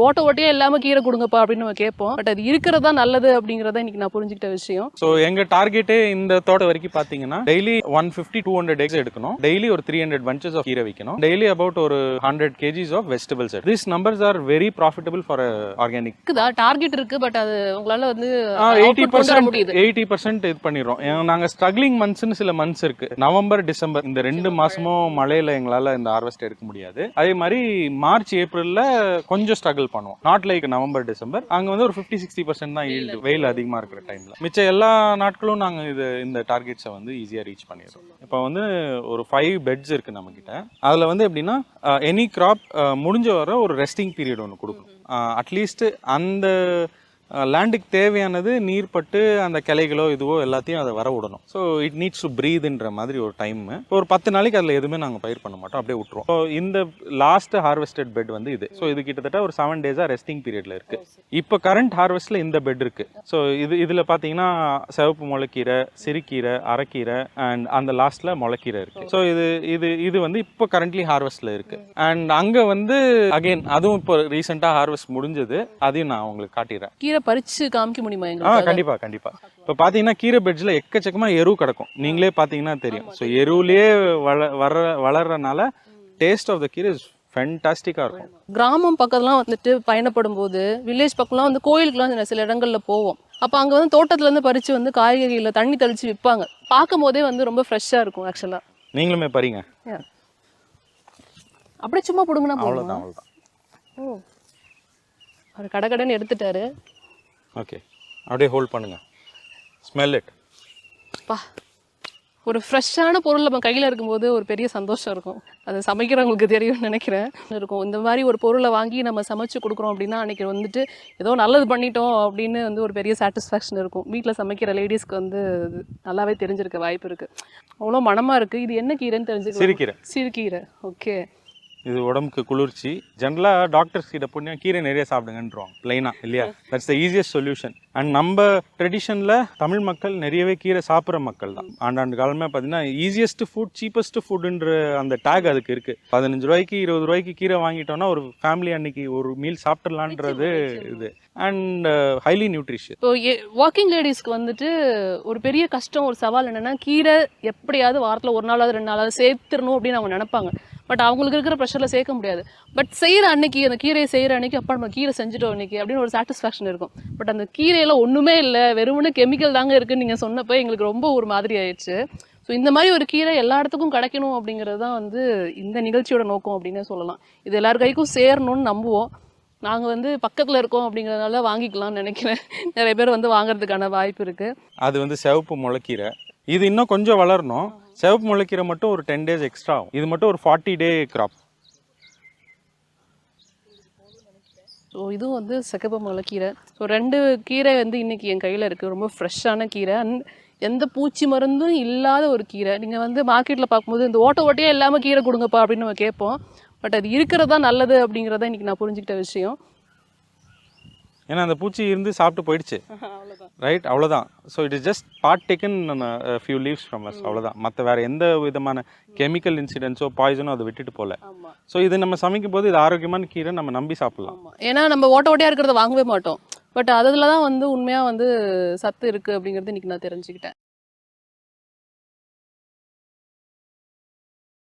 ஓட்ட ஓட்டையே இல்லாம கீரை கொடுங்கப்பா அப்படின்னு நம்ம கேட்போம். பட் அது இருக்கிறதா நல்லது அப்படிங்கறத இன்னைக்கு நான் புரிஞ்சுக்கிட்ட விஷயம். ஸோ எங்க டார்கெட்டே இந்த தோட்டம் வரைக்கும் பாத்தீங்கன்னா டெய்லி 150-200 eggs எடுக்கணும், டெய்லி ஒரு 300 bunches ஆஃப் கீரை வைக்கணும், டெய்லி அபவுட் ஒரு 100 kgs of vegetables. These numbers are very profitable for organic. Target இருக்கு, பட் அது உங்களால வந்து 80% இது பண்ணிடுறோம். நாங்க ஸ்ட்ரகிளிங் மந்த்ஸ்னு சில மந்த்ஸ் இருக்கு. நவம்பர் டிசம்பர் இந்த 2 மாசமும் மழையில எங்களால இந்த ஹார்வெஸ்ட் எடுக்க முடியாது. அதே மாதிரி மார்ச் ஏப்ரல்ல கொஞ்சம் ஸ்ட்ரகிள் பண்ணுவோம். Not like November December. அங்க வந்து ஒரு 50-60% தான் ஈல்டு, வெயில் அதிகமா இருக்கிற டைம்ல. மிச்ச எல்லா நாட்களும் நாங்க இந்த டார்கெட்ஸை வந்து ஈஸியா ரீச் பண்ணிடுறோம். இப்போ வந்து ஒரு 5 பெட்ஸ் இருக்கு நம்ம கிட்ட. அதுல வந்து எப்படின்னா எனி கிராப் முடிஞ்ச வர ஒரு ரெஸ்டிங் பீரியட் ஒன்று கொடுக்கணும். அட்லீஸ்ட் அந்த லேண்டுக்கு தேவையானது நீர் பட்டு அந்த கிளைகளோ இதுவோ எல்லாத்தையும் அதை வர விடணும். ஸோ இட் நீட்ஸ் டு பிரீத்ன்ற மாதிரி ஒரு டைம். ஒரு 10 நாளைக்கு அதில் எதுவுமே நாங்கள் பயிர் பண்ண மாட்டோம், அப்படியே விட்டுருவோம். ஸோ இந்த லாஸ்ட் ஹார்வெஸ்டட் பெட் வந்து இது. ஸோ இது கிட்டத்தட்ட ஒரு 7 days ரெஸ்டிங் பீரியட்ல இருக்கு. இப்போ கரண்ட் ஹார்வெஸ்ட்ல இந்த பெட் இருக்கு. ஸோ இதில் பார்த்தீங்கன்னா சிவப்பு முளைக்கீரை, சிறுகீரை, அரைக்கீரை அண்ட் அந்த லாஸ்ட்ல முளைக்கீரை இருக்கு. ஸோ இது வந்து இப்போ கரண்ட்லி ஹார்வெஸ்ட்ல இருக்கு. அண்ட் அங்கே வந்து அகைன் அதுவும் இப்போ ரீசெண்டாக ஹார்வெஸ்ட் முடிஞ்சது, அதையும் நான் உங்களுக்கு காட்டிடுறேன். கீரை பறிச்சு காமிக்க முடியுமா எங்களுக்கு? கண்டிப்பா. இப்போ பாத்தீங்கன்னா கீரை பெட்ஸ்ல எக்கச்சக்கமா எரு கிடக்கும், நீங்களே பாத்தீங்கன்னா தெரியும். ஸோ எருவிலேயே வளர்றதுனால டேஸ்ட் ஆஃப் த கீரை இஸ் ஃபேண்டாஸ்டிக்கா இருக்கும். கிராமம் பக்கத்துலாம் வந்துட்டு பயணப்படும் போது வில்லேஜ் பக்கம்லாம் வந்து கோயிலுக்குலாம் சில இடங்கள்ல போவோம். அப்ப அங்க வந்து தோட்டத்துல இருந்து பறிச்சு வந்து காய்கறியில தண்ணி தெளிச்சு விற்பாங்க. பார்க்கும் போதே வந்து ரொம்ப ஃப்ரெஷ்ஷா இருக்கும். ஆக்சுவலா நீங்களுமே பாருங்க, அப்படியே சும்மா புடுங்கினா அவ்வளவுதான். ஓ, அவர் கடகடன்னு எடுத்துட்டாரு. ஓகே, அப்படியே ஹோல்ட் பண்ணுங்க, ஸ்மெல் இட். பா, ஒரு ஃப்ரெஷ்ஷான பொருள் நம்ம கையில் இருக்கும்போது ஒரு பெரிய சந்தோஷம் இருக்கும். அது சமைக்கிறவங்களுக்கு தெரியும்னு நினைக்கிறேன். இருக்கும் இந்த மாதிரி ஒரு பொருளை வாங்கி நம்ம சமைச்சு கொடுக்குறோம் அப்படின்னா அன்றைக்கி வந்துட்டு ஏதோ நல்லது பண்ணிட்டோம் அப்படின்னு வந்து ஒரு பெரிய சாட்டிஸ்ஃபேக்ஷன் இருக்கும். வீட்டில் சமைக்கிற லேடிஸ்க்கு வந்து நல்லாவே தெரிஞ்சிருக்க வாய்ப்பு இருக்குது. அவ்வளோ மனமாக இருக்குது. இது என்ன கீரைன்னு தெரிஞ்சுக்க? சிறுகீரை. ஓகே, இது உடம்புக்கு குளிர்ச்சி. ஜென்ரலாக டாக்டர்ஸ் கிட்ட போனால் கீரை நிறைய சாப்பிடுங்கன்றோம் பிளைனாக, இல்லையா? That's the easiest solution. And நம்ம ட்ரெடிஷனில் தமிழ் மக்கள் நிறையவே கீரை சாப்பிட்ற மக்கள் தான். ஆண்டாண்டு காலமே பார்த்தீங்கன்னா ஈஸியஸ்ட் ஃபுட், சீப்பஸ்ட் ஃபுட்டுன்ற அந்த டேக் அதுக்கு இருக்குது. 15 ரூபாய்க்கு 20 ரூபாய்க்கு கீரை வாங்கிட்டோம்னா ஒரு ஃபேமிலி அன்னைக்கு ஒரு மீல் சாப்பிட்றலான்றது இது. And highly nutritious. இப்போ ஒர்க்கிங் லேடிஸ்க்கு வந்துட்டு ஒரு பெரிய கஷ்டம், ஒரு சவால் என்னென்னா கீரை எப்படியாவது வாரத்தில் 1 நாளாவது 2 நாளாவது சேர்த்துடணும் அப்படின்னு அவங்க நினைப்பாங்க. பட் அவங்களுக்கு இருக்கிற ப்ரெஷரில் சேர்க்க முடியாது. பட் செய்கிற அன்னைக்கு, அந்த கீரையை செய்கிற அன்னைக்கு அப்பா நம்ம கீரை செஞ்சுட்டோம் அன்னைக்கு அப்படின்னு ஒரு சாட்டிஸ்ஃபேக்ஷன் இருக்கும். பட் அந்த கீரையில் ஒன்றுமே இல்லை, வெறுமனே கெமிக்கல் தாங்க இருக்குன்னு நீங்கள் சொன்னப்போ எங்களுக்கு ரொம்ப ஒரு மாதிரி ஆயிடுச்சு. ஸோ இந்த மாதிரி ஒரு கீரை எல்லா இடத்துக்கும் கிடைக்கணும் அப்படிங்கிறது தான் வந்து இந்த நிகழ்ச்சியோட நோக்கம் அப்படின்னு சொல்லலாம். இது எல்லார் கைக்கும் சேரணும்னு நம்புவோம். நாங்கள் வந்து பக்கத்தில் இருக்கோம் அப்படிங்கிறதுனால வாங்கிக்கலாம்னு நினைக்கிறேன். நிறைய பேர் வந்து வாங்குறதுக்கான வாய்ப்பு இருக்குது. அது வந்து சிவப்பு முளைக்கீரை. இது இன்னும் கொஞ்சம் வளரணும். சிவப்பு முளைக்கீரை மட்டும் ஒரு 10 days எக்ஸ்ட்ரா ஆகும். இது மட்டும் ஒரு 40 day கிராப். ஸோ இதுவும் வந்து சிகப்பு முளைக்கீரை. ஸோ 2 கீரை வந்து இன்னைக்கு என் கையில் இருக்குது. ரொம்ப ஃப்ரெஷ்ஷான கீரை, எந்த பூச்சி மருந்தும் இல்லாத ஒரு கீரை. நீங்கள் வந்து மார்க்கெட்டில் பார்க்கும்போது இந்த ஓட்டையே இல்லாமல் கீரை கொடுங்கப்பா அப்படின்னு நம்ம கேட்போம். பட் அது இருக்கிறதா நல்லது அப்படிங்கிறத இன்னைக்கு நான் புரிஞ்சுக்கிட்ட விஷயம். ஏன்னா அந்த பூச்சி இருந்து சாப்பிட்டு போயிடுச்சு, ரைட்? அவ்வளோதான். So it is just part taken few leaves from us, அவ்வளோதான். மற்ற வேறு எந்த விதமான கெமிக்கல் இன்சிடென்ட்ஸோ பாய்சனோ அதை விட்டுட்டு போகல. ஸோ இது நம்ம சமைக்கும் போது இது ஆரோக்கியமான கீரை, நம்ம நம்பி சாப்பிடலாம். ஏன்னா நம்ம ஓட்டையாக இருக்கிறத வாங்கவே மாட்டோம். பட் அதில் தான் வந்து உண்மையாக வந்து சத்து இருக்குது அப்படிங்கிறது இன்னைக்கு நான் தெரிஞ்சுக்கிட்டேன்.